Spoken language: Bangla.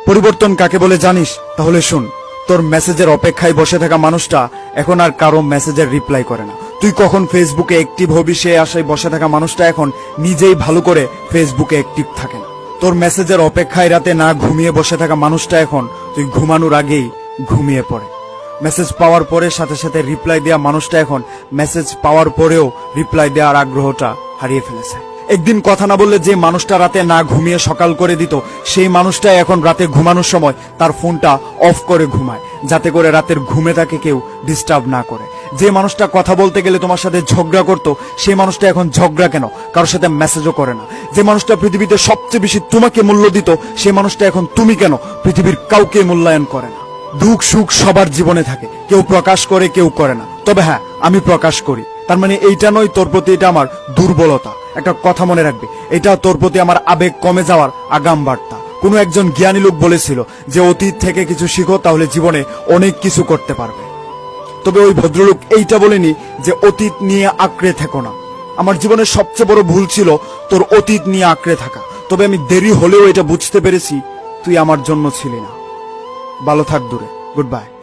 পরিবর্তন কাকে বলে জানিস? তাহলে শুন, তোর মেসেজের অপেক্ষায় বসে থাকা মানুষটা এখন আর কারো মেসেজের রিপ্লাই করে না। তুই কখন ফেসবুকে অ্যাক্টিভ হবি সে আশায় বসে থাকা মানুষটা এখন নিজেই ভালো করে ফেসবুকে অ্যাক্টিভ থাকে না। তোর মেসেজের অপেক্ষায় রাতে না ঘুমিয়ে বসে থাকা মানুষটা এখন তুই ঘুমানোর আগেই ঘুমিয়ে পড়ে। মেসেজ পাওয়ার পরে সাথে সাথে রিপ্লাই দেওয়া মানুষটা এখন মেসেজ পাওয়ার পরেও রিপ্লাই দেওয়ার আগ্রহটা হারিয়ে ফেলেছে। একদিন কথা না বললে যে মানুষটা রাতে না ঘুমিয়ে সকাল করে দিত, সেই মানুষটা এখন রাতে ঘুমানোর সময় তার ফোনটা অফ করে ঘুমায়, যাতে করে রাতের ঘুমে তাকে কেউ ডিস্টার্ব না করে। যে মানুষটা কথা বলতে গেলে তোমার সাথে ঝগড়া করতো, সেই মানুষটা এখন ঝগড়া কেন, কারোর সাথে মেসেজও করে না। যে মানুষটা পৃথিবীতে সবচেয়ে বেশি তোমাকে মূল্য দিত, সেই মানুষটা এখন তুমি কেন পৃথিবীর কাউকে মূল্যায়ন করে না। দুঃখ সুখ সবার জীবনে থাকে, কেউ প্রকাশ করে কেউ করে না। তবে হ্যাঁ, আমি প্রকাশ করি। তার মানে এইটা নয় তোর প্রতি এটা আমার দুর্বলতা। একটা কথা মনে রাখবি, এটা তোর প্রতি আমার আবেগ কমে যাওয়ার আগাম বার্তা। কোনো একজন জ্ঞানী লোক বলেছিল যে অতীত থেকে কিছু শিখো, তাহলে জীবনে অনেক কিছু করতে পারবে। তবে ওই ভদ্রলোক এইটা বলেনি যে অতীত নিয়ে আঁকড়ে থেকো না। আমার জীবনের সবচেয়ে বড় ভুল ছিল তোর অতীত নিয়ে আঁকড়ে থাকা। তবে আমি দেরি হলেও এটা বুঝতে পেরেছি তুই আমার জন্য ছিলি না। ভালো থাক দূরে। Good bye.